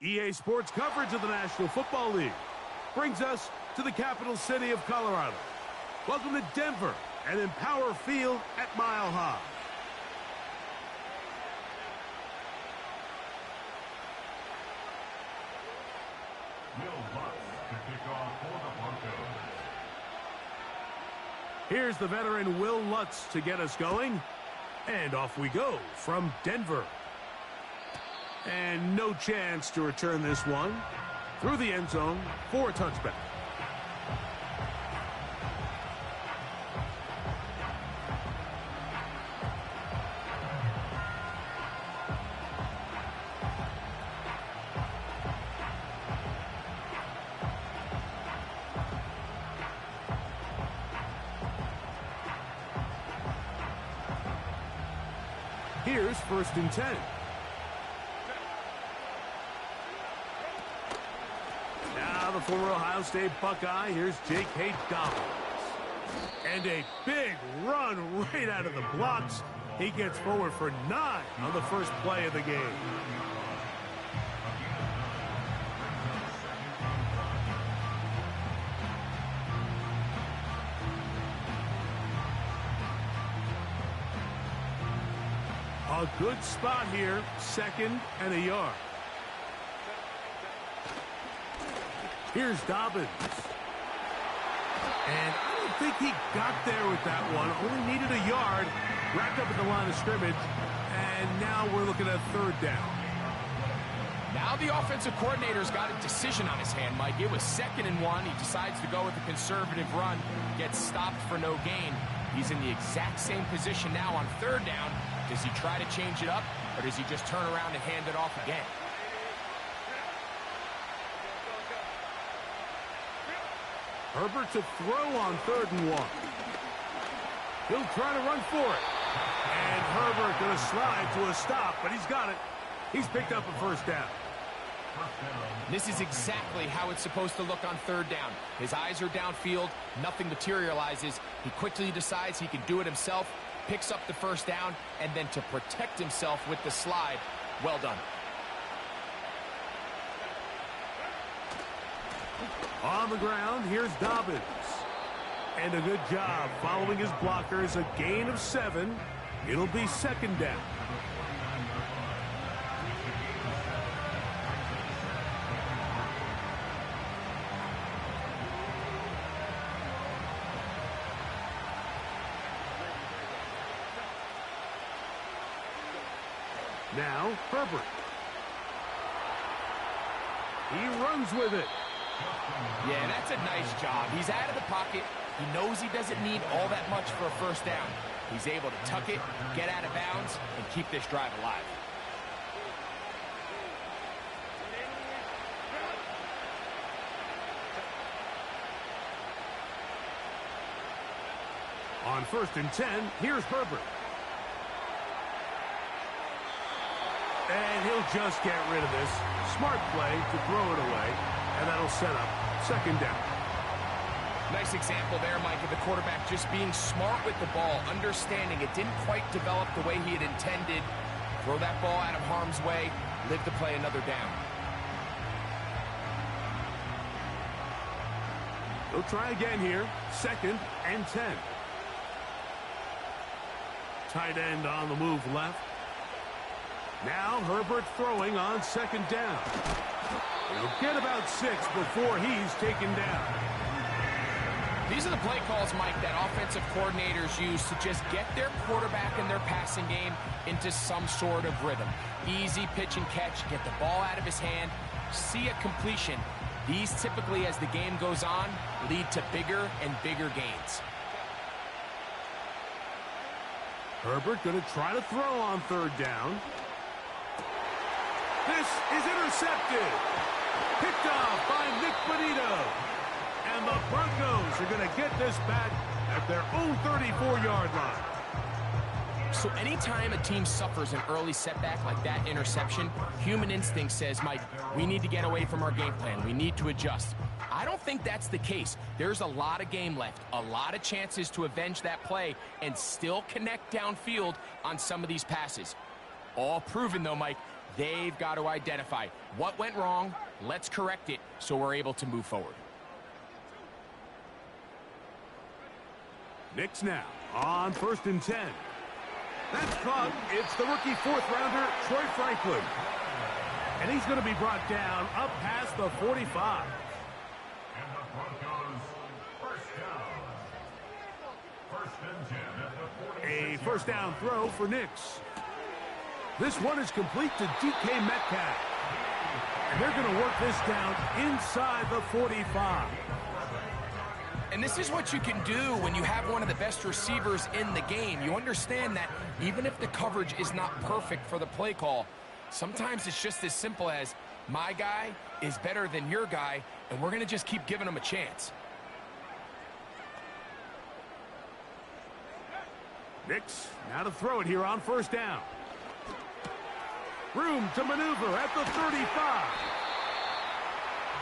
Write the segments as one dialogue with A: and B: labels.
A: EA Sports coverage of the National Football League brings us to the capital city of Colorado. Welcome to Denver and Empower Field at Mile High.
B: Ld Lac to kick off for the Broncos.
A: Here's the veteran Will Lutz to get us going. And off we go from Denver. And no chance to return this one through the end zone for a touchback. Here's 1st and 10. Now the former Ohio State Buckeye. Here's Jake Haight-Dobbins. And a big run right out of the blocks. He gets forward for 9 on the first play of the game. A good spot here, 2nd and a yard. Here's Dobbins. And I don't think he got there with that one. Only needed a yard. Wrapped up at the line of scrimmage. And now we're looking at 3rd down.
C: Now the offensive coordinator's got a decision on his hand, Mike. It was 2nd and 1. He decides to go with a conservative run. Gets stopped for no gain. He's in the exact same position now on 3rd down. Does he try to change it up, or does he just turn around and hand it off again?
A: Herbert to throw on 3rd and 1. He'll try to run for it. And Herbert going to slide to a stop, but he's got it. He's picked up a 1st down.
C: This is exactly how it's supposed to look on 3rd down. His eyes are downfield. Nothing materializes. He quickly decides he can do it himself. Picks up the 1st down, and then to protect himself with the slide. Well done.
A: On the ground, here's Dobbins. And a good job following his blockers. A gain of 7. It'll be 2nd down. Now, Herbert. He runs with it.
C: Yeah, that's a nice job. He's out of the pocket. He knows he doesn't need all that much for a 1st down. He's able to tuck it, get out of bounds, and keep this drive alive.
A: On 1st and 10, here's Herbert. And he'll just get rid of this. Smart play to throw it away, and that'll set up 2nd down.
C: Nice example there, Mike, of the quarterback just being smart with the ball, understanding it didn't quite develop the way he had intended. Throw that ball out of harm's way, live to play another down.
A: He'll try again here, 2nd and 10. Tight end on the move left. Now Herbert throwing on 2nd down. He'll get about 6 before he's taken down.
C: These are the play calls, Mike, that offensive coordinators use to just get their quarterback and their passing game into some sort of rhythm. Easy pitch and catch, get the ball out of his hand, see a completion. These typically, as the game goes on, lead to bigger and bigger gains.
A: Herbert going to try to throw on 3rd down. This is intercepted. Picked off by Nick Bonito. And the Broncos are going to get this back at their own 34-yard line.
C: So anytime a team suffers an early setback like that interception, human instinct says, Mike, we need to get away from our game plan. We need to adjust. I don't think that's the case. There's a lot of game left, a lot of chances to avenge that play and still connect downfield on some of these passes. All proven, though, Mike, They've got to identify what went wrong. Let's correct it so we're able to move forward.
A: Knicks now on 1st and 10. That's caught. It's the rookie 4th-rounder, Troy Franklin. And he's going to be brought down up past the 45.
B: And the Broncos first down. 1st and 10 at the 46.
A: A first down throw for Knicks. This one is complete to DK Metcalf. And they're going to work this down inside the 45.
C: And this is what you can do when you have one of the best receivers in the game. You understand that even if the coverage is not perfect for the play call, sometimes it's just as simple as my guy is better than your guy, and we're going to just keep giving him a chance.
A: Knicks now to throw it here on 1st down. Room to maneuver at the 35.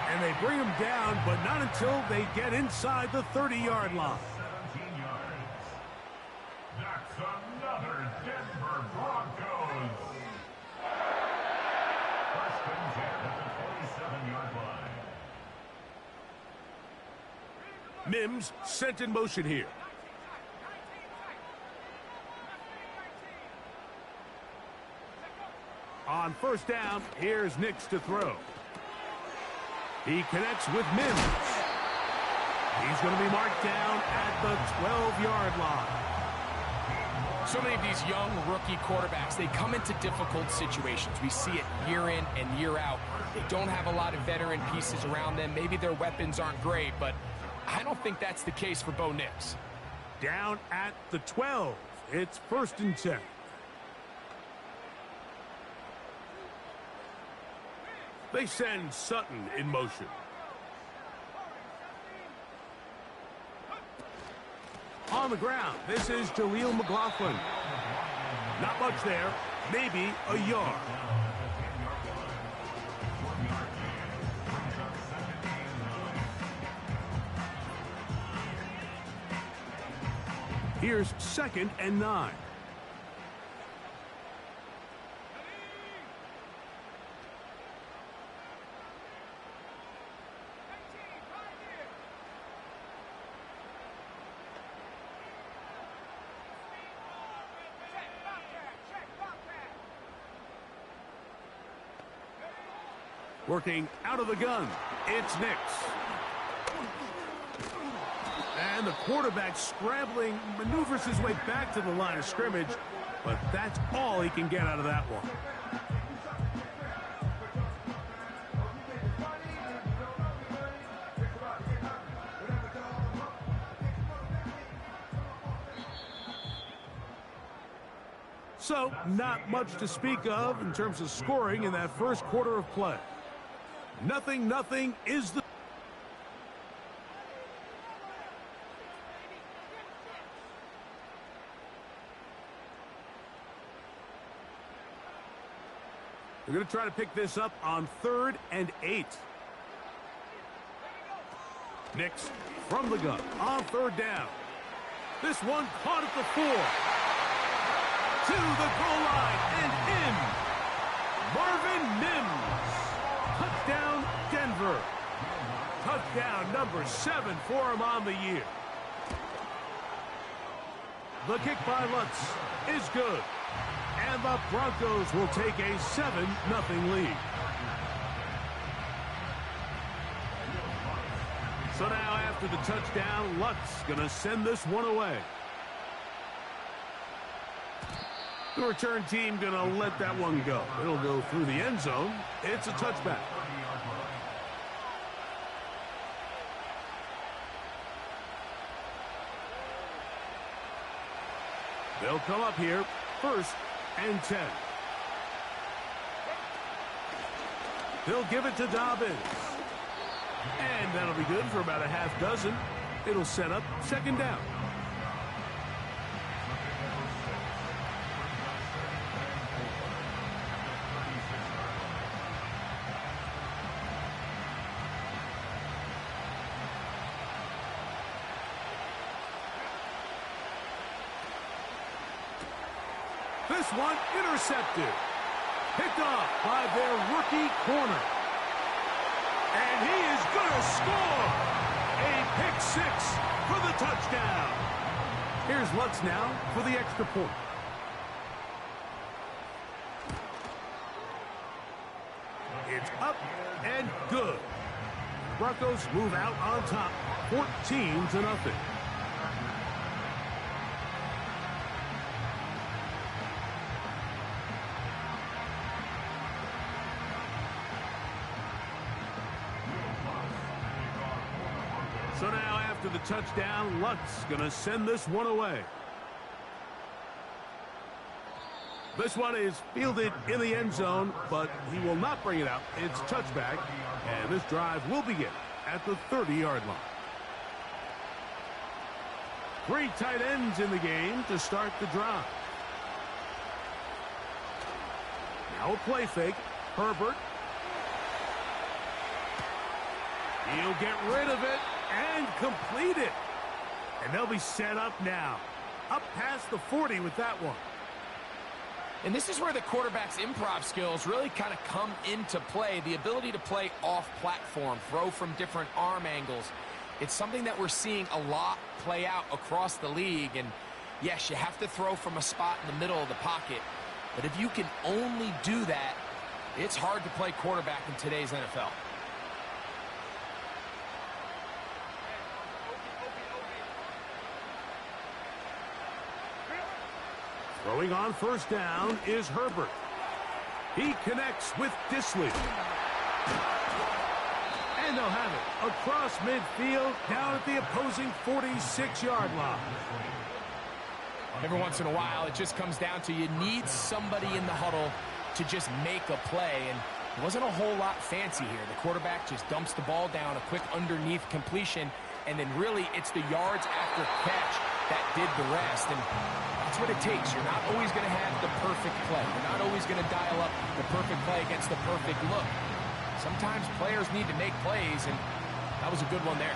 A: And they bring him down, but not until they get inside the 30-yard line.
B: 17 yards. That's another Denver Broncos. 1st and 10 at the 27-yard line.
A: Mims sent in motion here. On 1st down, here's Knicks to throw. He connects with Mims. He's going to be marked down at the 12-yard line.
C: So many of these young rookie quarterbacks, they come into difficult situations. We see it year in and year out. They don't have a lot of veteran pieces around them. Maybe their weapons aren't great, but I don't think that's the case for Bo Nix.
A: Down at the 12. It's 1st and 10. They send Sutton in motion. On the ground, this is Jaleel McLaughlin. Not much there, maybe a yard. Here's 2nd and 9. Working out of the gun, it's Knicks. And the quarterback scrambling, maneuvers his way back to the line of scrimmage, but that's all he can get out of that one. So, not much to speak of in terms of scoring in that first quarter of play. Nothing is the... They're going to try to pick this up on 3rd and 8. Knicks from the gun on 3rd down. This one caught at the 4. To the goal line and in. Marvin Mims. Touchdown, Denver. Touchdown number 7 for him on the year. The kick by Lutz is good. And the Broncos will take a 7-0 lead. So now after the touchdown, Lutz going to send this one away. The return team going to let that one go. It'll go through the end zone. It's a touchback. They'll come up here, 1st and 10. They'll give it to Dobbins. And that'll be good for about a half dozen. It'll set up 2nd down. This one intercepted. picked off by their rookie corner. And he is going to score. A pick six for the touchdown. Here's Lutz now for the extra point. It's up and good. Broncos move out on top, 14-0. So now after the touchdown, Lutz going to send this one away. This one is fielded in the end zone, but he will not bring it out. It's touchback, and this drive will begin at the 30-yard line. 3 tight ends in the game to start the drive. Now a play fake. Herbert. He'll get rid of it and complete it. And they'll be set up now. Up past the 40 with that one.
C: And this is where the quarterback's improv skills really kind of come into play. The ability to play off-platform, throw from different arm angles. It's something that we're seeing a lot play out across the league. And yes, you have to throw from a spot in the middle of the pocket. But if you can only do that, it's hard to play quarterback in today's NFL.
A: Throwing on first down is Herbert. He connects with Disley. And they'll have it across midfield down at the opposing 46-yard line.
C: Every once in a while, it just comes down to you need somebody in the huddle to just make a play. And it wasn't a whole lot fancy here. The quarterback just dumps the ball down, a quick underneath completion, and then really it's the yards after catch that did the rest. And that's what it takes. You're not always going to have the perfect play. You're not always going to dial up the perfect play against the perfect look. Sometimes players need to make plays, and that was a good one there.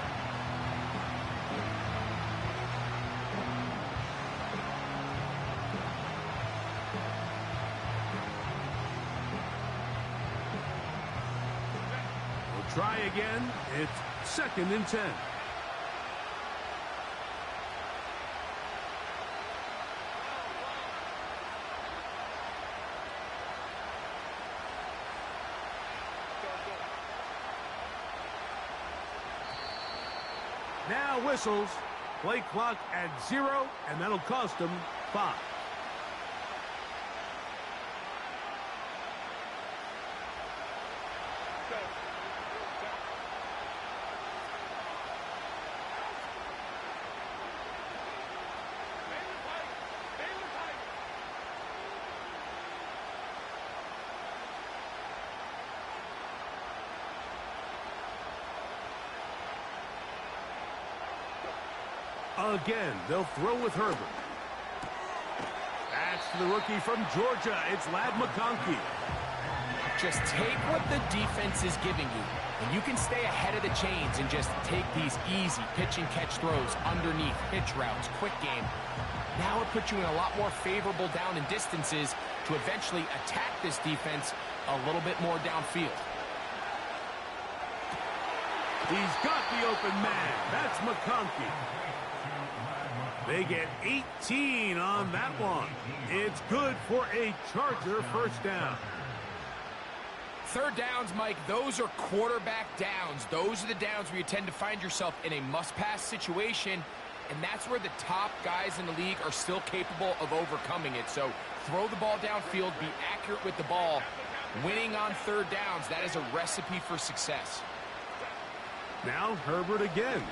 A: We'll try again. It's 2nd and 10. Now whistles. Play clock at 0, and that'll cost them 5. Again, they'll throw with Herbert. That's the rookie from Georgia. It's Ld Lac.
C: Just take what the defense is giving you, and you can stay ahead of the chains and just take these easy pitch and catch throws underneath, pitch routes, quick game. Now it puts you in a lot more favorable down and distances to eventually attack this defense a little bit more downfield.
A: He's got the open man. That's McConkey. They get 18 on that one. It's good for a Charger first down.
C: Third downs, Mike, those are quarterback downs. Those are the downs where you tend to find yourself in a must-pass situation, and that's where the top guys in the league are still capable of overcoming it. So throw the ball downfield, be accurate with the ball. Winning on third downs, that is a recipe for success.
A: Now Herbert again.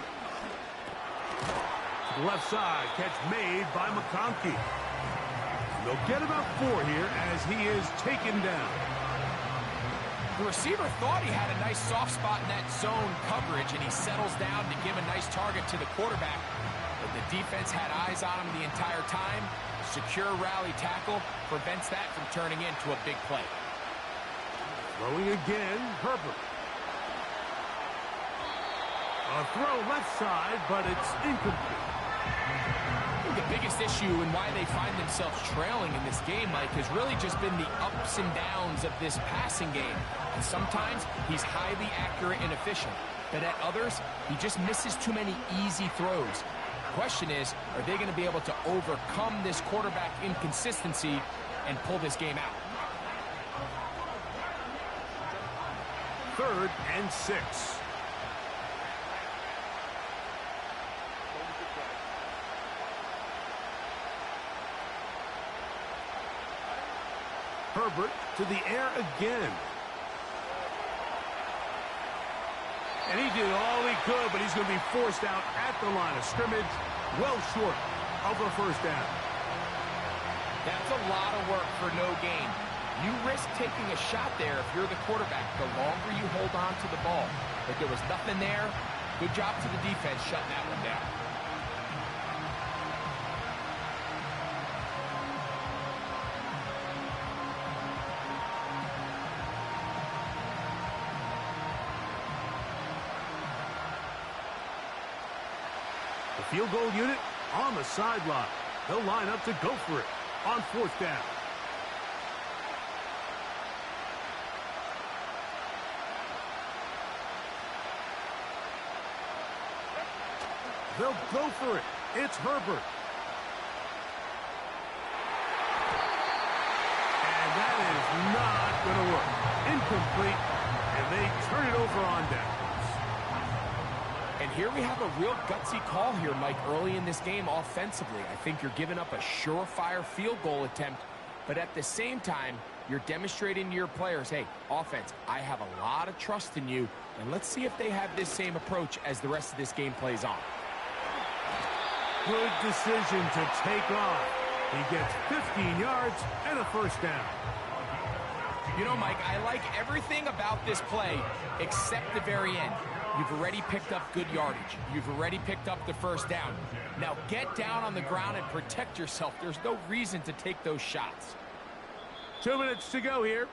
A: To the left side, catch made by McConkey. They'll get about 4 here as he is taken down.
C: The receiver thought he had a nice soft spot in that zone coverage, and he settles down to give a nice target to the quarterback. But the defense had eyes on him the entire time. Secure rally tackle prevents that from turning into a big play.
A: Throwing again, Herbert. A throw left side, but it's incomplete.
C: The biggest issue and why they find themselves trailing in this game, Mike, has really just been the ups and downs of this passing game. And sometimes he's highly accurate and efficient, but at others, he just misses too many easy throws. The question is, are they going to be able to overcome this quarterback inconsistency and pull this game out?
A: 3rd and 6. Herbert to the air again. And he did all he could, but he's going to be forced out at the line of scrimmage, well short of a first down.
C: That's a lot of work for no gain. You risk taking a shot there if you're the quarterback the longer you hold on to the ball. But there was nothing there. Good job to the defense shutting that one down.
A: The field goal unit on the sideline. They'll line up to go for it on 4th down. They'll go for it. It's Herbert. And that is not going to work. Incomplete. And they turn it over on downs.
C: And here we have a real gutsy call here, Mike, early in this game offensively. I think you're giving up a surefire field goal attempt, but at the same time, you're demonstrating to your players, hey, offense, I have a lot of trust in you, and let's see if they have this same approach as the rest of this game plays on.
A: Good decision to take off. He gets 15 yards and a first down.
C: You know, Mike, I like everything about this play except the very end. You've already picked up good yardage. You've already picked up the first down. Now get down on the ground and protect yourself. There's no reason to take those shots.
A: 2 minutes to go here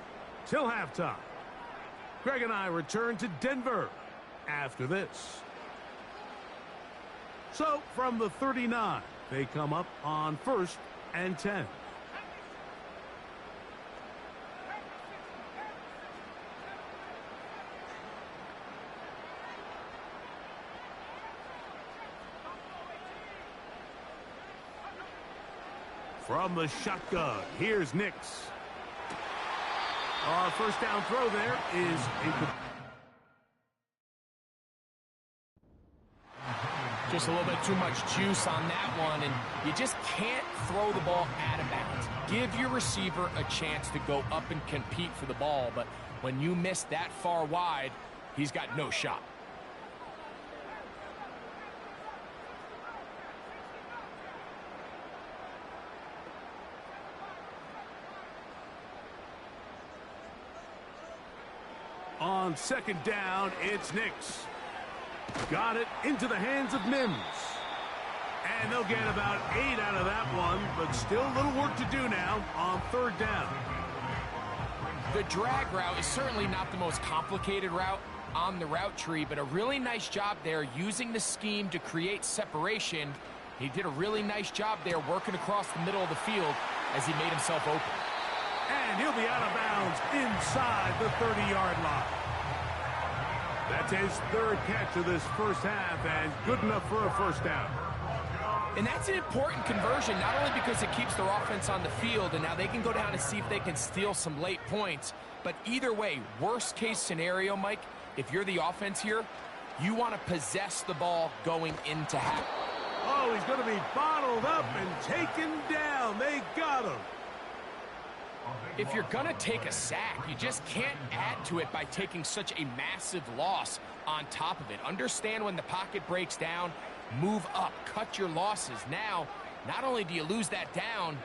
A: till halftime. Greg and I return to Denver after this. So from the 39, they come up on 1st and 10. From the shotgun, here's Nix. Our first down throw there is
C: just a little bit too much juice on that one, and you just can't throw the ball out of bounds. Give your receiver a chance to go up and compete for the ball, but when you miss that far wide, he's got no shot.
A: On 2nd down, it's Nix. Got it into the hands of Mims. And they'll get about 8 out of that one, but still a little work to do now on 3rd down.
C: The drag route is certainly not the most complicated route on the route tree, but a really nice job there using the scheme to create separation. He did a really nice job there working across the middle of the field as he made himself open.
A: And he'll be out of bounds inside the 30-yard line. That's his 3rd catch of this first half, and good enough for a first down.
C: And that's an important conversion, not only because it keeps their offense on the field, and now they can go down and see if they can steal some late points, but either way, worst case scenario, Mike, if you're the offense here, you want to possess the ball going into half.
A: Oh, he's going to be bottled up and taken down. They got him.
C: If you're going to take a sack, you just can't add to it by taking such a massive loss on top of it. Understand when the pocket breaks down, move up, cut your losses. Now, not only do you lose that down,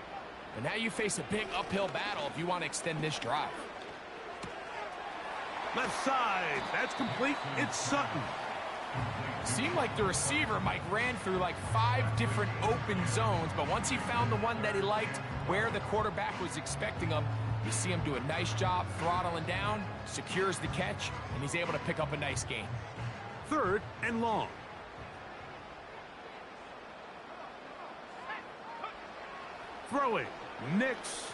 C: but now you face a big uphill battle if you want to extend this drive.
A: Left side, that's complete. It's Sutton.
C: Seemed like the receiver, Mike, ran through like 5 different open zones, but once he found the one that he liked where the quarterback was expecting him, you see him do a nice job throttling down, secures the catch, and he's able to pick up a nice gain.
A: 3rd and long. Throwing. Nix.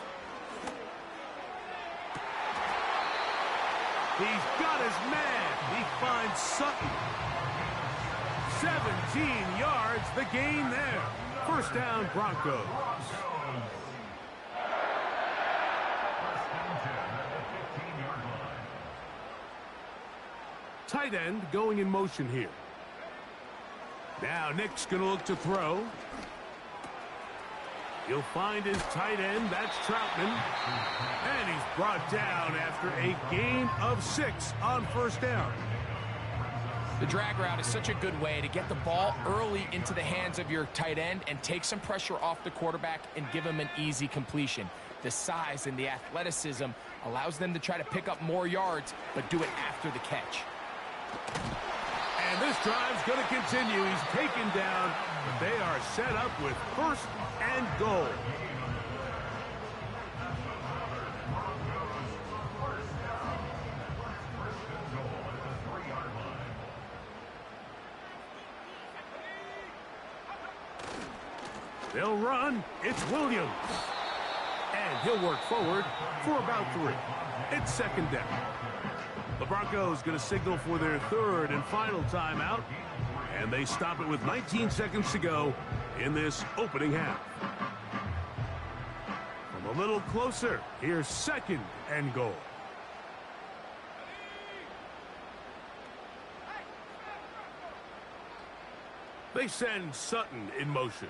A: He's got his man. He finds Sutton. 17 yards, the gain there. First down, Broncos. Tight end going in motion here. Now Nick's going to look to throw. He'll find his tight end. That's Troutman. And he's brought down after a gain of 6 on first down.
C: The drag route is such a good way to get the ball early into the hands of your tight end and take some pressure off the quarterback and give him an easy completion. The size and the athleticism allows them to try to pick up more yards, but do it after the catch.
A: And this drive's going to continue. He's taken down, but they are set up with first and goal. They'll run. It's Williams. And he'll work forward for about 3. It's second down. The Broncos going to signal for their third and final timeout. And they stop it with 19 seconds to go in this opening half. From a little closer, here's second and goal. They send Sutton in motion.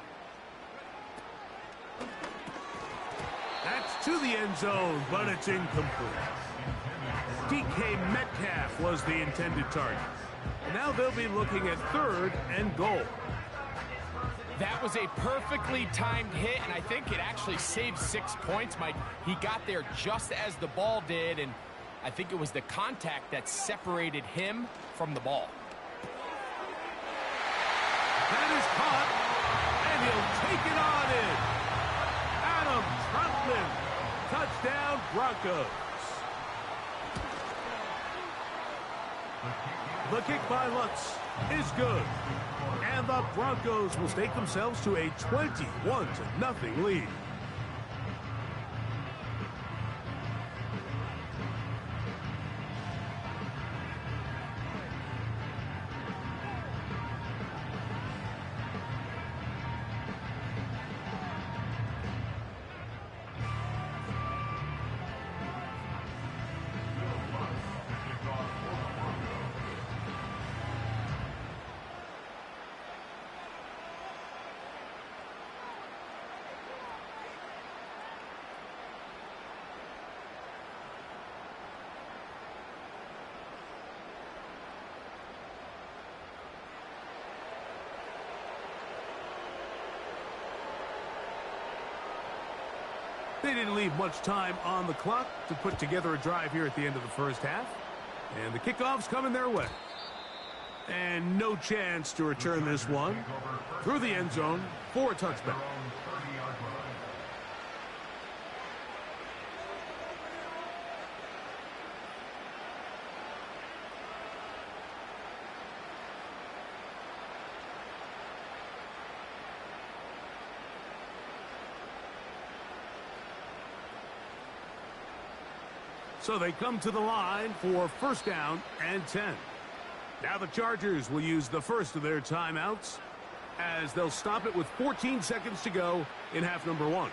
A: That's to the end zone, but it's incomplete. DK Metcalf was the intended target. Now they'll be looking at third and goal.
C: That was a perfectly timed hit, and I think it actually saved 6 points, Mike. He got there just as the ball did, and I think it was the contact that separated him from the ball.
A: That is caught, and he'll take it on in. Adam Troutman, touchdown Broncos. The kick by Lutz is good. And the Broncos will stake themselves to a 21-0 lead. They didn't leave much time on the clock to put together a drive here at the end of the first half. And the kickoff's coming their way. And no chance to return this one through the end zone for a touchback. So they come to the line for first down and 10. Now the Chargers will use the first of their timeouts as they'll stop it with 14 seconds to go in half number 1.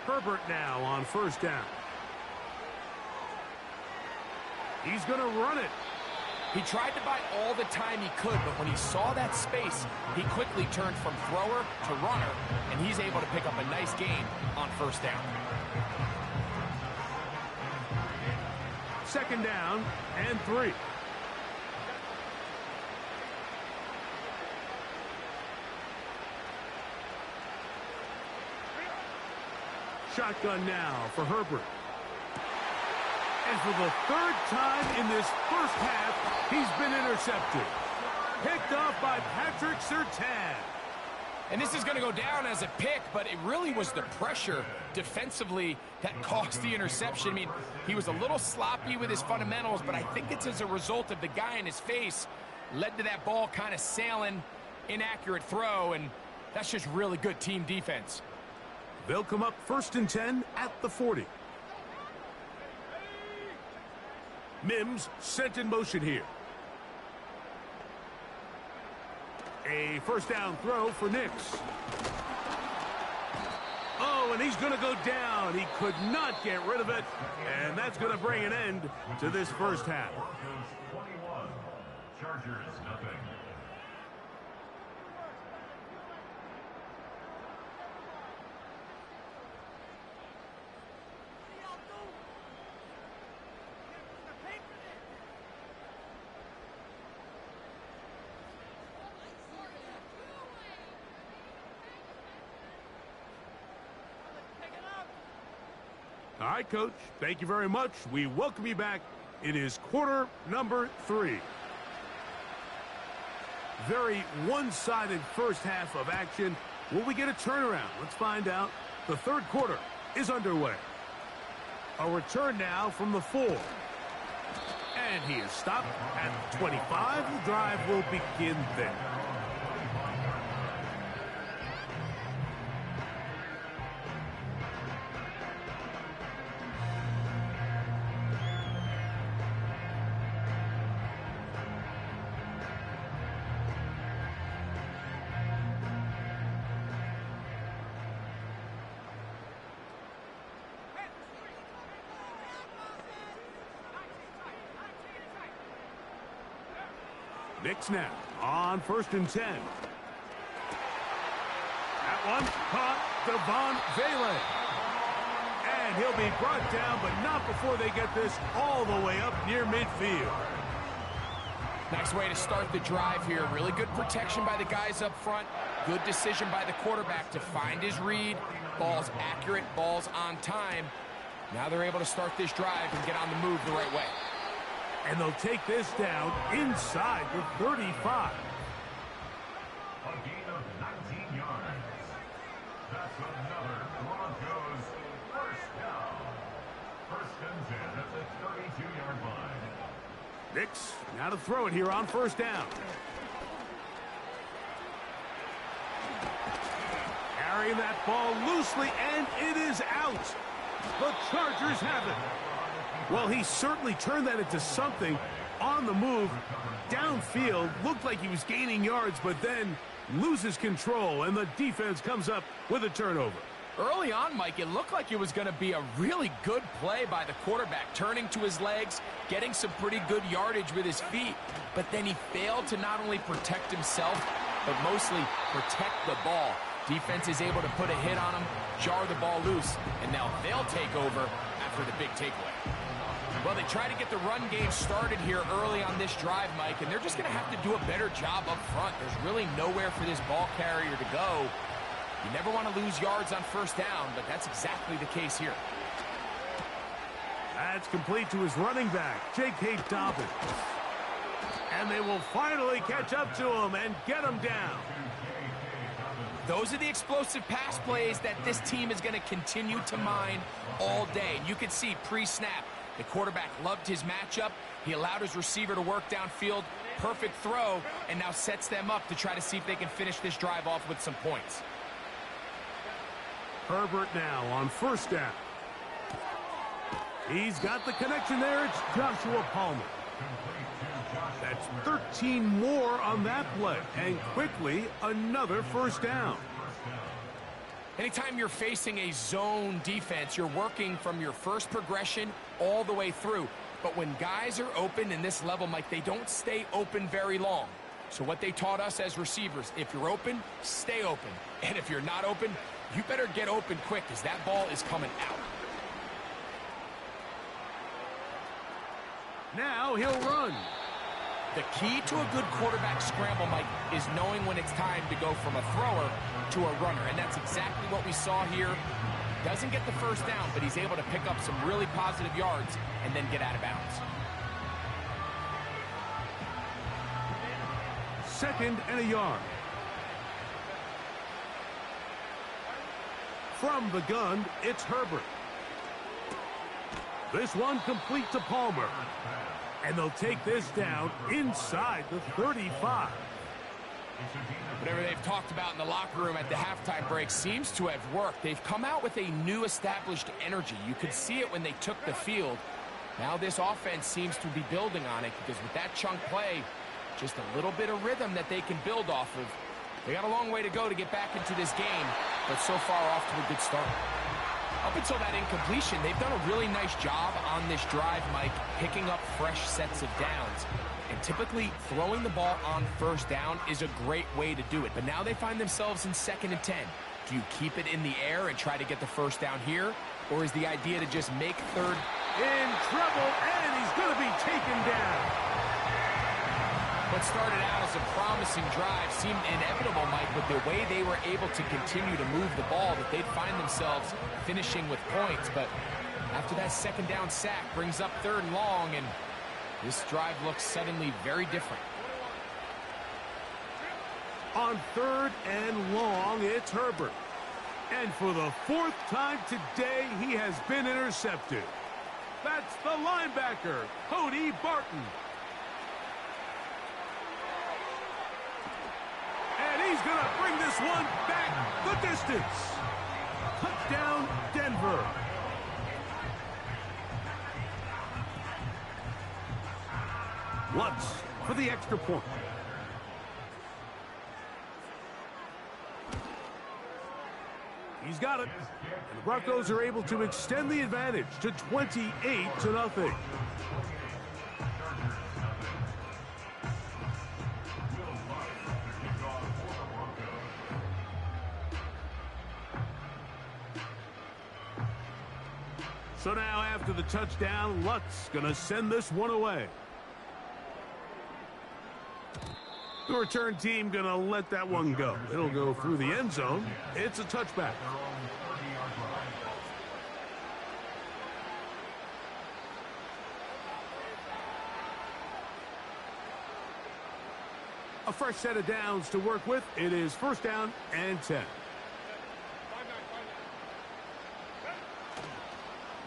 A: Herbert now on first down. He's going to run it.
C: He tried to buy all the time he could, but when he saw that space, he quickly turned from thrower to runner, and he's able to pick up a nice gain on first down.
A: Second down and 3. Shotgun now for Herbert. And for the third time in this first half, he's been intercepted. Picked off by Patrick Surtain.
C: And this is going to go down as a pick, but it really was the pressure defensively that caused the interception. I mean, he was a little sloppy with his fundamentals, but I think it's as a result of the guy in his face led to that ball kind of sailing, inaccurate throw, and that's just really good team defense.
A: They'll come up 1st and 10 at the 40. Mims sent in motion here. A first down throw for Nix. Oh, and he's going to go down. He could not get rid of it, and that's going to bring an end to this first half.
B: 21. Chargers, nothing.
A: All right, Coach, thank you very much. We welcome you back. It is quarter number 3. Very one-sided first half of action. Will we get a turnaround? Let's find out. The third quarter is underway. A return now from the 4. And he is stopped at the 25. The drive will begin there. Nix now on 1st and 10. That one caught Devon Vele. And he'll be brought down, but not before they get this all the way up near midfield.
C: Nice way to start the drive here. Really good protection by the guys up front. Good decision by the quarterback to find his read. Ball's accurate, ball's on time. Now they're able to start this drive and get on the move the right way.
A: And they'll take this down inside the 35.
B: A gain of 19 yards. That's another Broncos first down. 1st and 10 at the 32-yard line.
A: Nix now to throw it here on 1st down. Carrying that ball loosely, and it is out. The Chargers have it. Well, he certainly turned that into something on the move. Downfield, looked like he was gaining yards, but then loses control, and the defense comes up with a turnover.
C: Early on, Mike, it looked like it was going to be a really good play by the quarterback, turning to his legs, getting some pretty good yardage with his feet, but then he failed to not only protect himself, but mostly protect the ball. Defense is able to put a hit on him, jar the ball loose, and now they'll take over after the big takeaway. Well, they try to get the run game started here early on this drive, Mike, and they're just going to have to do a better job up front. There's really nowhere for this ball carrier to go. You never want to lose yards on 1st down, but that's exactly the case here.
A: That's complete to his running back, Jake Dobbins. And they will finally catch up to him and get him down.
C: Those are the explosive pass plays that this team is going to continue to mine all day. And you can see pre-snap, the quarterback loved his matchup. He allowed his receiver to work downfield. Perfect throw, and now sets them up to try to see if they can finish this drive off with some points.
A: Herbert now on 1st down. He's got the connection there. It's Joshua Palmer. That's 13 more on that play, and quickly another 1st down.
C: Anytime you're facing a zone defense, you're working from your first progression all the way through. But when guys are open in this level, Mike, they don't stay open very long. So what they taught us as receivers, if you're open, stay open. And if you're not open, you better get open quick, because that ball is coming out.
A: Now he'll run.
C: The key to a good quarterback scramble, Mike, is knowing when it's time to go from a thrower to a runner. And that's exactly what we saw here. Doesn't get the 1st down, but he's able to pick up some really positive yards and then get out of bounds.
A: 2nd and a yard. From the gun, it's Herbert. This one complete to Palmer. And they'll take this down inside the 35.
C: Whatever they've talked about in the locker room at the halftime break seems to have worked. They've come out with a new established energy. You could see it when they took the field. Now this offense seems to be building on it because with that chunk play, just a little bit of rhythm that they can build off of. They got a long way to go to get back into this game, but so far off to a good start. Up until that incompletion, they've done a really nice job on this drive, Mike, picking up fresh sets of downs. And typically, throwing the ball on first down is a great way to do it. But now they find themselves in 2nd and 10. Do you keep it in the air and try to get the first down here? Or is the idea to just make third?
A: In trouble, and he's going to be taken down.
C: What started out as a promising drive seemed inevitable, Mike, with the way they were able to continue to move the ball, that they'd find themselves finishing with points. But after that 2nd down sack brings up 3rd and long, and this drive looks suddenly very different.
A: On 3rd and long, it's Herbert. And for the 4th time today, he has been intercepted. That's the linebacker, Cody Barton. And he's going to bring this one back the distance. Touchdown, Denver. Lutz for the extra point. He's got it. And the Broncos are able to extend the advantage to 28-0. So now after the touchdown, Lutz going to send this one away. The return team going to let that one go. It'll go through the end zone. It's a touchback. A fresh set of downs to work with. It is 1st down and 10.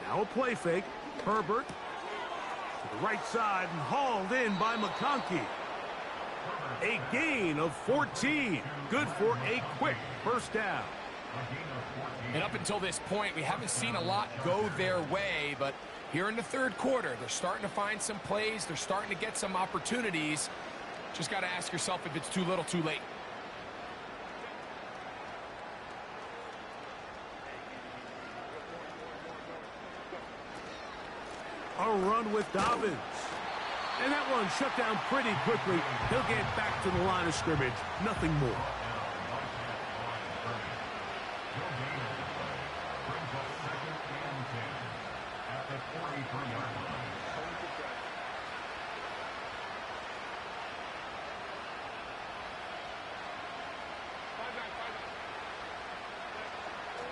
A: Now a play fake. Herbert to the right side and hauled in by McConkey. A gain of 14. Good for a quick 1st down.
C: And up until this point, we haven't seen a lot go their way, but here in the 3rd quarter, they're starting to find some plays. They're starting to get some opportunities. Just got to ask yourself if it's too little, too late.
A: A run with Dobbins. And that one shut down pretty quickly. He'll get back to the line of scrimmage. Nothing more.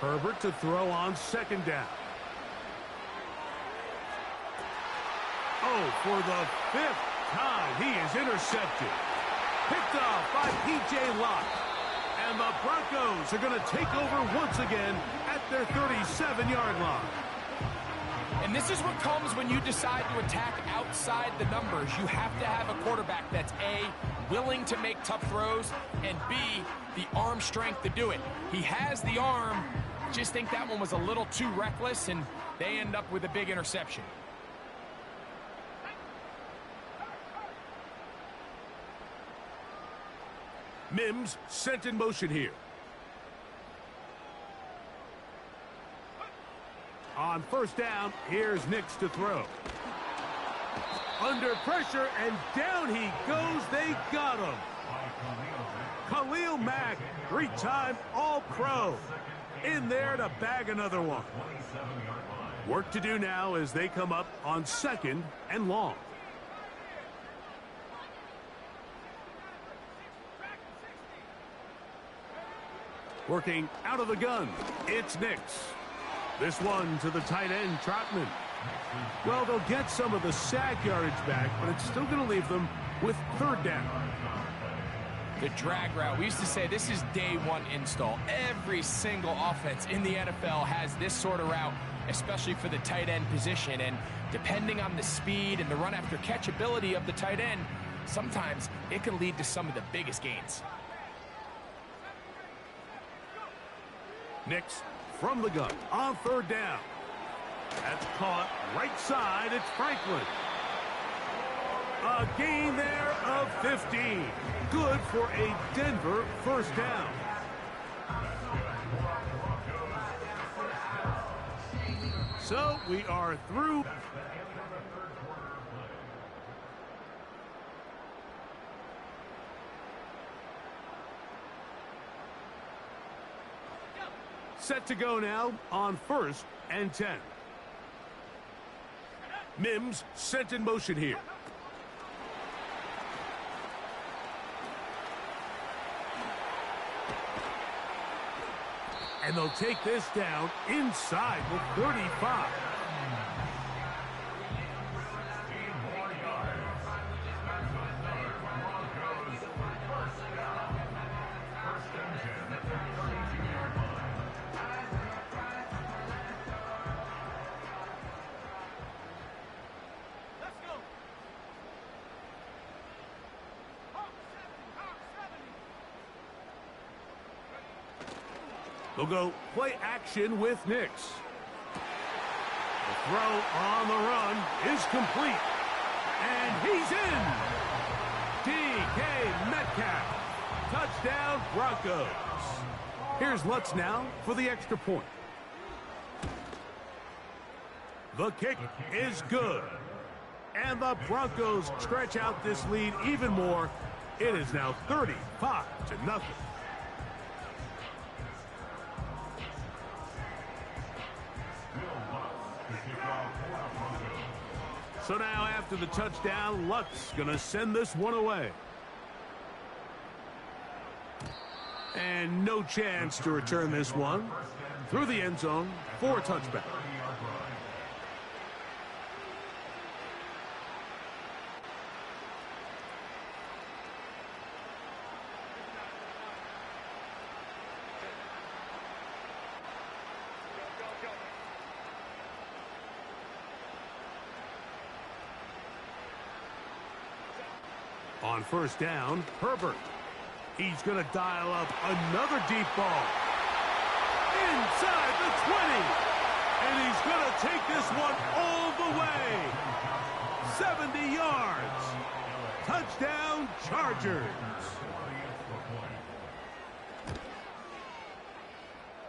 A: Herbert to throw on 2nd down. Oh, for the 5th time, he is intercepted. Picked off by Ld Lac. And the Broncos are going to take over once again at their 37-yard line.
C: And this is what comes when you decide to attack outside the numbers. You have to have a quarterback that's A, willing to make tough throws, and B, the arm strength to do it. He has the arm. Just think that one was a little too reckless, and they end up with a big interception.
A: Mims sent in motion here. On 1st down, here's Nix to throw. Under pressure, and down he goes. They got him. Khalil Mack, 3-time All-Pro. In there to bag another one. Work to do now as they come up on 2nd and long. Working out of the gun, it's Nix. This one to the tight end, Trotman. Well, they'll get some of the sack yardage back, but it's still going to leave them with 3rd down.
C: The drag route. We used to say this is day one install. Every single offense in the NFL has this sort of route, especially for the tight end position. And depending on the speed and the run after catch ability of the tight end, sometimes it can lead to some of the biggest gains.
A: Nix from the gun on third down. That's caught right side. It's Franklin. A gain there of 15. Good for a Denver first down. So we are through. Set to go now on 1st and 10. Mims sent in motion here. And they'll take this down inside the 35. They'll go play action with Nix. The throw on the run is complete. And he's in. DK Metcalf. Touchdown Broncos. Here's Lutz now for the extra point. The kick is good. And the Broncos stretch out this lead even more. It is now 35-0. So now after the touchdown, Lutz gonna send this one away. And no chance to return this one through the end zone for a touchback. On first down, Herbert. He's going to dial up another deep ball. Inside the 20. And he's going to take this one all the way. 70 yards. Touchdown, Chargers.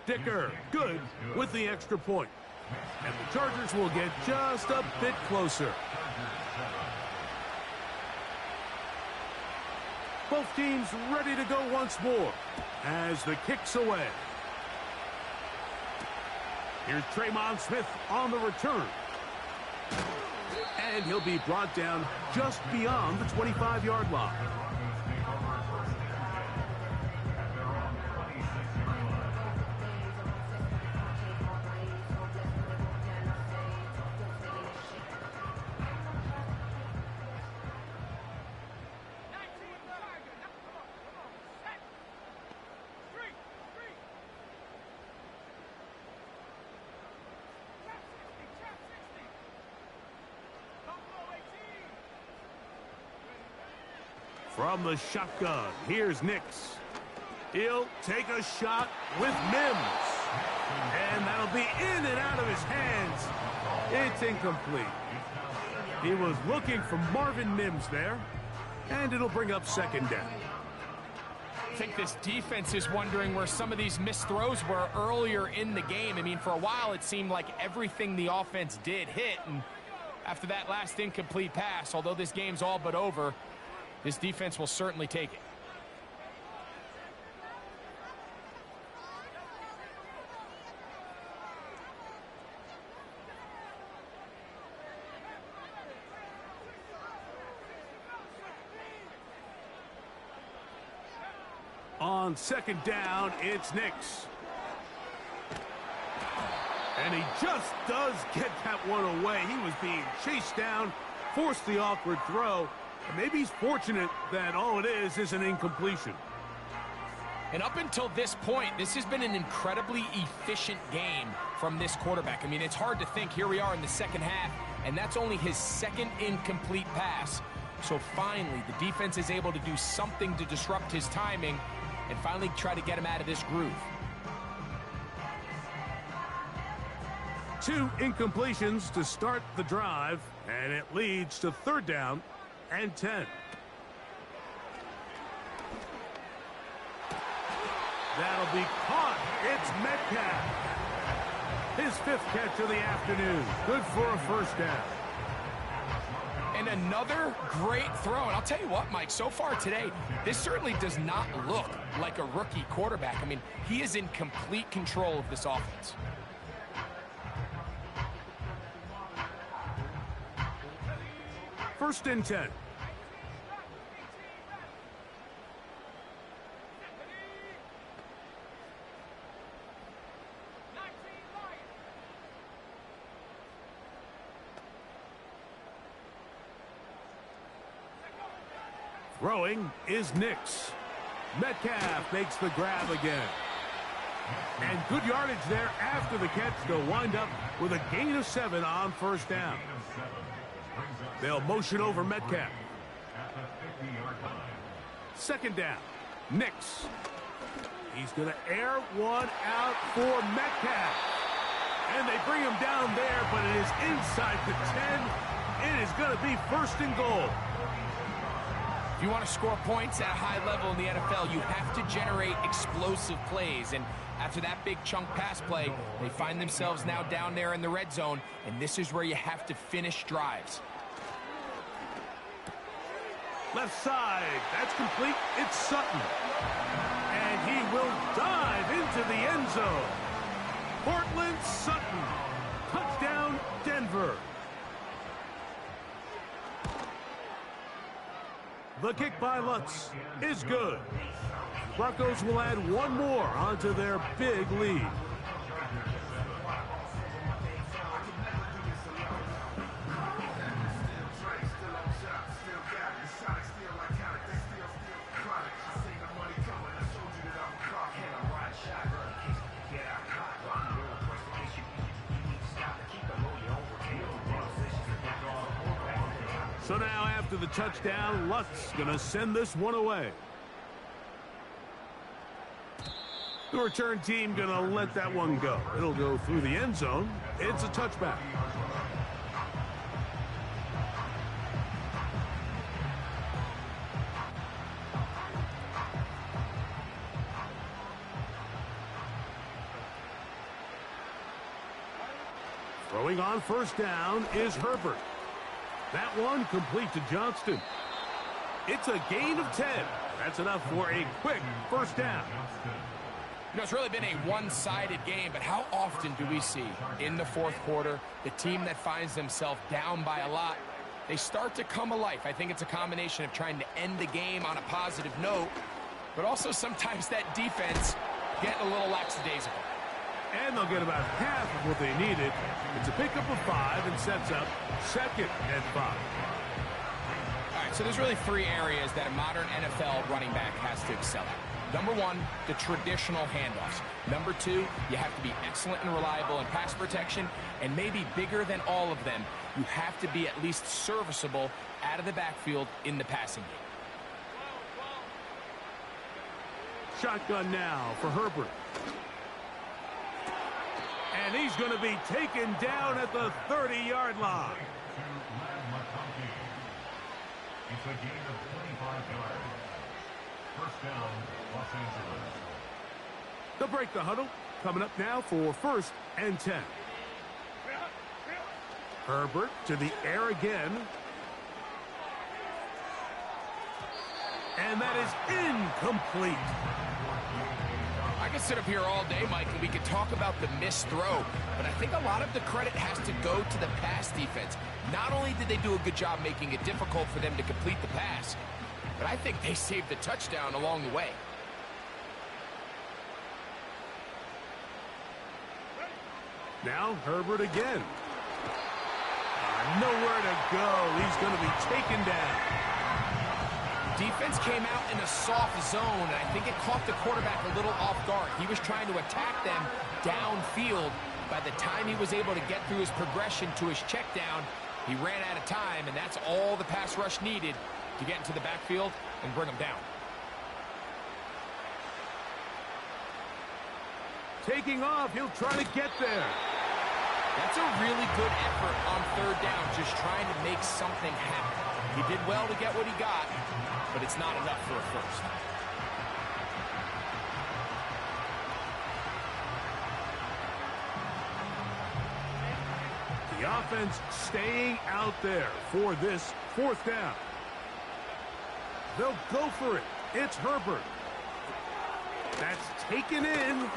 A: Dicker, good with the extra point. And the Chargers will get just a bit closer. Both teams ready to go once more as the kick's away. Here's Tremon Smith on the return. And he'll be brought down just beyond the 25-yard line. From the shotgun, here's Nix. He'll take a shot with Mims. And that'll be in and out of his hands. It's incomplete. He was looking for Marvin Mims there. And it'll bring up second down.
C: I think this defense is wondering where some of these missed throws were earlier in the game. I mean, for a while, it seemed like everything the offense did hit. And after that last incomplete pass, although this game's all but over, this defense will certainly take it.
A: On second down, it's Nix. And he just does get that one away. He was being chased down, forced the awkward throw, Maybe he's fortunate that all it is an incompletion.
C: And up until this point, this has been an incredibly efficient game from this quarterback. I mean, it's hard to think. Here we are in the second half, and that's only his second incomplete pass. So finally, the defense is able to do something to disrupt his timing and finally try to get him out of this groove.
A: 2 incompletions to start the drive, and it leads to 3rd down and 10. That'll be caught. It's Metcalf. His 5th catch of the afternoon. Good for a 1st down.
C: And another great throw. And I'll tell you what, Mike, so far today, this certainly does not look like a rookie quarterback. I mean, he is in complete control of this offense.
A: First and 10. Throwing is Nix. Metcalf makes the grab again. And good yardage there after the catch. They'll wind up with a gain of 7 on 1st down. They'll motion over Metcalf. 2nd down. Nix. He's going to air one out for Metcalf. And they bring him down there, but it is inside the 10. It is going to be 1st and goal.
C: If you want to score points at a high level in the NFL, you have to generate explosive plays. And after that big chunk pass play, they find themselves now down there in the red zone, and this is where you have to finish drives.
A: Left side, that's complete. It's Sutton. And he will dive into the end zone. Cortland Sutton. Touchdown, Denver. The kick by Lutz is good. Broncos will add 1 more onto their big lead. So now after the touchdown, Lutz gonna send this one away. The return team gonna let that one go. It'll go through the end zone. It's a touchback. Throwing on 1st down is Herbert. That one complete to Johnston. It's a gain of 10. That's enough for a quick 1st down.
C: You know, it's really been a one-sided game, but how often do we see in the 4th quarter the team that finds themselves down by a lot, they start to come alive. I think it's a combination of trying to end the game on a positive note, but also sometimes that defense getting a little lackadaisical.
A: And they'll get about half of what they needed. It's a pickup of 5 and sets up 2nd and 5.
C: All right, so there's really 3 areas that a modern NFL running back has to excel at. Number 1, the traditional handoffs. Number 2, you have to be excellent and reliable in pass protection. And maybe bigger than all of them, you have to be at least serviceable out of the backfield in the passing game.
A: Shotgun now for Herbert. And he's going to be taken down at the 30-yard line.
B: It's a gain of 25 yards. 1st down, Los Angeles.
A: They'll break the huddle. Coming up now for 1st and 10. Herbert to the air again. And that is incomplete.
C: I could sit up here all day, Mike, and we could talk about the missed throw, but I think a lot of the credit has to go to the pass defense. Not only did they do a good job making it difficult for them to complete the pass, but I think they saved the touchdown along the way.
A: Now Herbert again. Nowhere to go. He's going to be taken down.
C: defense came out in a soft zone, and I think it caught the quarterback a little off guard. He was trying to attack them downfield. By the time he was able to get through his progression to his check down, he ran out of time, and that's all the pass rush needed to get into the backfield and bring him down.
A: Taking off, he'll try to get there.
C: That's a really good effort on third down, just trying to make something happen. He did well to get what he got, but it's not enough for a first.
A: The offense staying out there for this fourth down. They'll go for it. It's Herbert. That's taken in.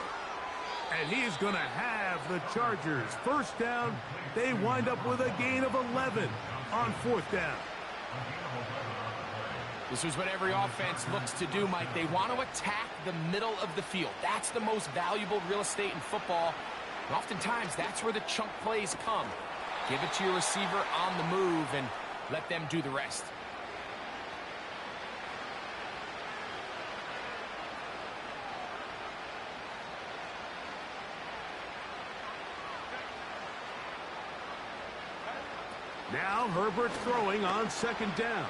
A: And he's going to have the Chargers. First down, they wind up with a gain of 11 on fourth down.
C: This is what every offense looks to do, Mike. They want to attack the middle of the field. That's the most valuable real estate in football. And oftentimes, that's where the chunk plays come. Give it to your receiver on the move and let them do the rest.
A: Now Herbert's throwing on second down.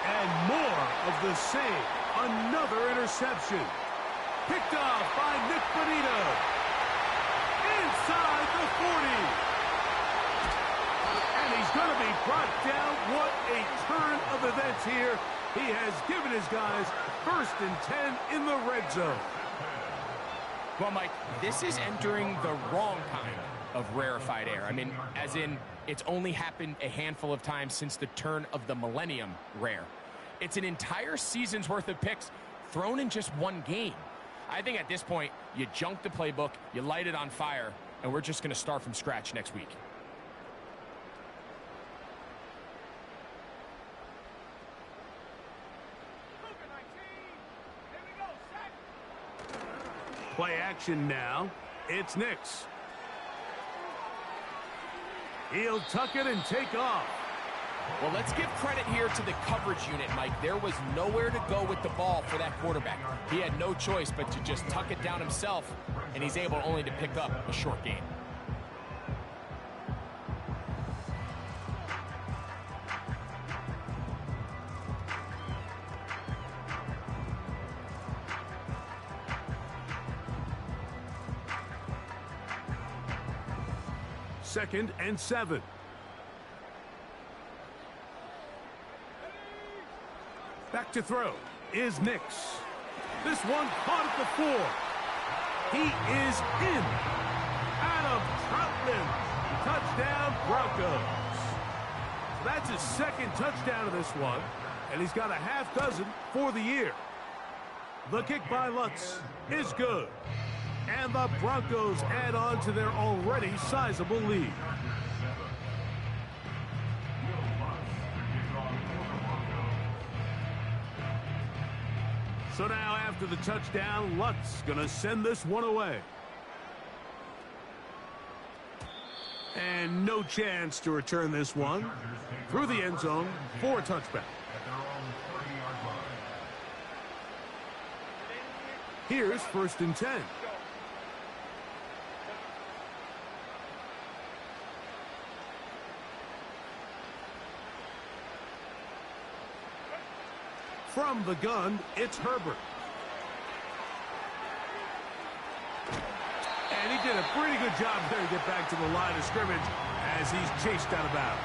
A: And more of the same. Another interception. Picked off by Nick Bonito. Inside the 40. And he's going to be brought down. What a turn of events here. He has given his guys 1st and 10 in the red zone.
C: Well, Mike, this is entering the wrong kind of rarefied air. I mean, as in, it's only happened a handful of times since the turn of the millennium rare. It's an entire season's worth of picks thrown in just one game. I think at this point, you junk the playbook, you light it on fire, and we're just going to start from scratch next week.
A: Play action now. It's Nix. He'll tuck it and take off.
C: Well, let's give credit here to the coverage unit, Mike. There was nowhere to go with the ball for that quarterback. He had no choice but to just tuck it down himself, and he's able only to pick up a short gain.
A: Second and 7. Back to throw is Nix. This one caught at the 4. He is in. Adam Troutman. Touchdown, Broncos. So that's his second touchdown of this one, and he's got a half dozen for the year. The kick by Lutz is good. And the Broncos add on to their already sizable lead. So now after the touchdown, Lutz going to send this one away. And no chance to return this one through the end zone for a touchback. Here's 1st and 10. From the gun, it's Herbert. And he did a pretty good job there to get back to the line of scrimmage as he's chased out of bounds.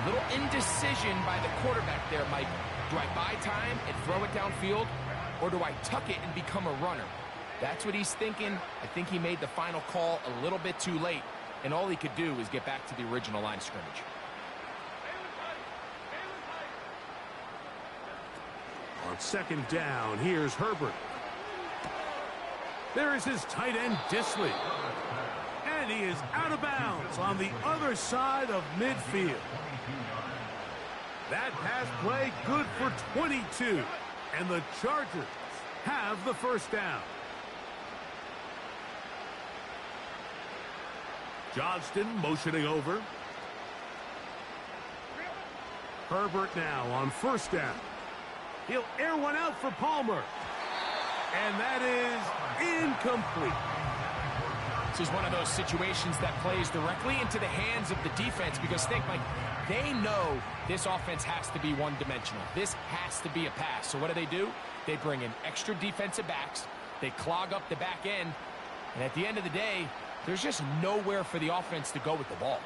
C: Little indecision by the quarterback there, Mike. Do I buy time and throw it downfield, or do I tuck it and become a runner? That's what he's thinking. I think he made the final call a little bit too late, and all he could do was get back to the original line of scrimmage.
A: On second down, here's Herbert. There is his tight end, Disley. And he is out of bounds on the other side of midfield. That pass play good for 22. And the Chargers have the first down. Johnston motioning over. Herbert now on first down. He'll air one out for Palmer. And that is incomplete.
C: This is one of those situations that plays directly into the hands of the defense because think, like, they know this offense has to be one-dimensional. This has to be a pass. So what do? They bring in extra defensive backs. They clog up the back end. And at the end of the day, there's just nowhere for the offense to go with the ball.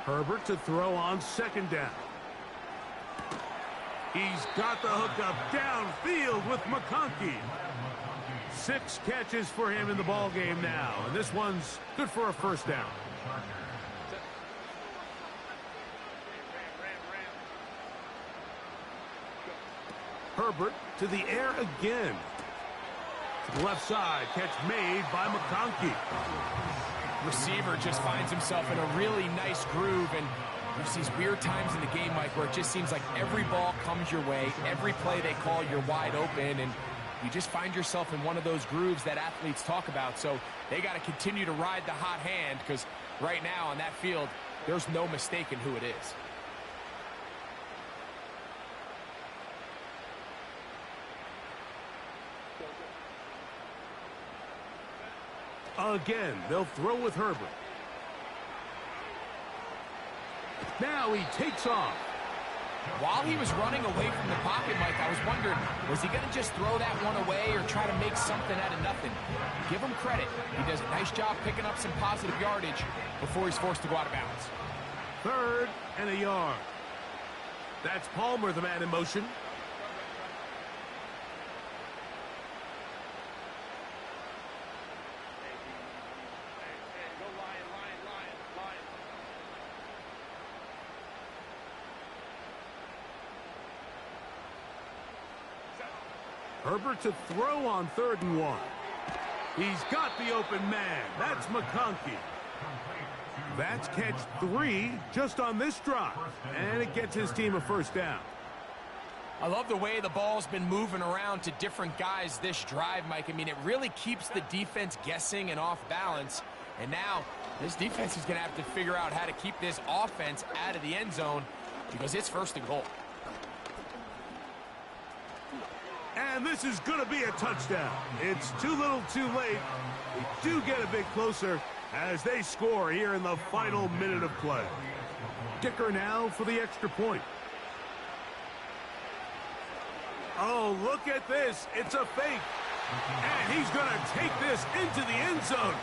A: Herbert to throw on second down. He's got the hook up downfield with McConkey. 6 catches for him in the ball game now, and this one's good for a first down. Herbert to the air again. To the left side, catch made by McConkey.
C: Receiver just finds himself in a really nice groove, and there's these weird times in the game, Mike, where it just seems like every ball comes your way, every play they call, you're wide open, and you just find yourself in one of those grooves that athletes talk about. So they got to continue to ride the hot hand because right now on that field, there's no mistaking who it is.
A: Again, they'll throw with Herbert. Now he takes off.
C: While he was running away from the pocket, Mike, I was wondering, was he going to just throw that one away or try to make something out of nothing? Give him credit. He does a nice job picking up some positive yardage before he's forced to go out of bounds.
A: 3rd and a yard. That's Palmer, the man in motion. Herbert to throw on 3rd and 1. He's got the open man. That's McConkey. That's catch 3 just on this drive. And it gets his team a first down.
C: I love the way the ball's been moving around to different guys this drive, Mike. I mean, it really keeps the defense guessing and off balance. And now this defense is going to have to figure out how to keep this offense out of the end zone because it's 1st and goal.
A: And this is going to be a touchdown. It's too little too late. They do get a bit closer as they score here in the final minute of play. Dicker now for the extra point. Oh, look at this. It's a fake. And he's going to take this into the end zone.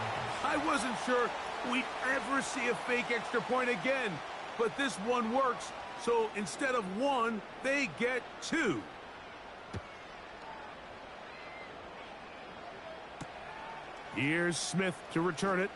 A: I wasn't sure we'd ever see a fake extra point again. But this one works. So instead of 1, they get 2. Here's Smith to return it.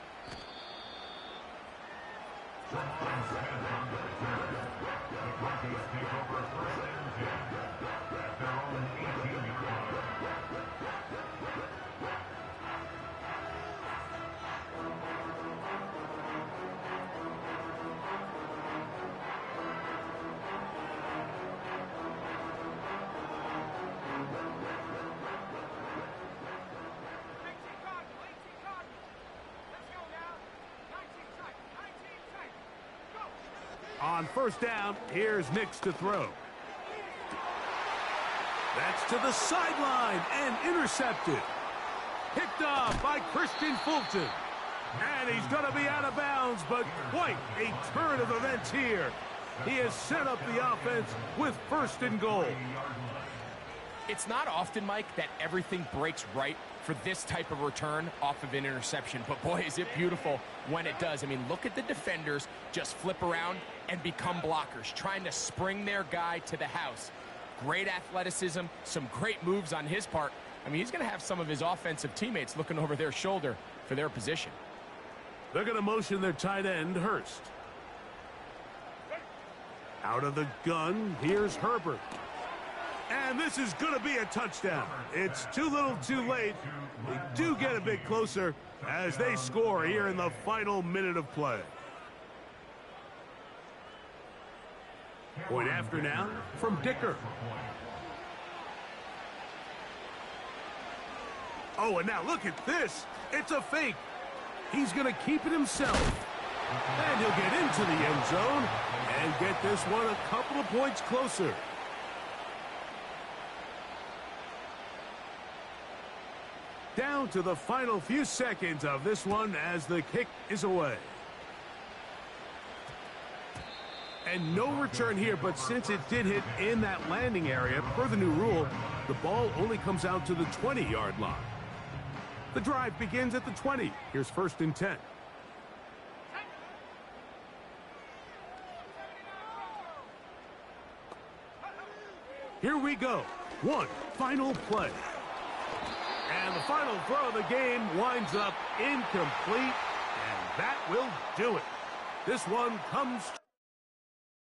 A: On first down, here's Nix to throw. That's to the sideline and intercepted. Picked off by Christian Fulton. And he's going to be out of bounds, but quite a turn of events here. He has set up the offense with 1st and goal.
C: It's not often, Mike, that everything breaks right for this type of return off of an interception. But, boy, is it beautiful when it does. I mean, look at the defenders just flip around and become blockers, trying to spring their guy to the house. Great athleticism, some great moves on his part. I mean, he's going to have some of his offensive teammates looking over their shoulder for their position.
A: They're going to motion their tight end, Hurst. Out of the gun, here's Herbert. And this is going to be a touchdown. It's too little too late. They do get a bit closer as they score here in the final minute of play. Point after now from Dicker. Oh, and now look at this. It's a fake. He's going to keep it himself. And he'll get into the end zone and get this one a couple of points closer. Down to the final few seconds of this one as the kick is away. And no return here, but since it did hit in that landing area, per the new rule, the ball only comes out to the 20-yard line. The drive begins at the 20. Here's 1st and 10. Here we go. One final play. And the final throw of the game winds up incomplete, and that will do it. This one comes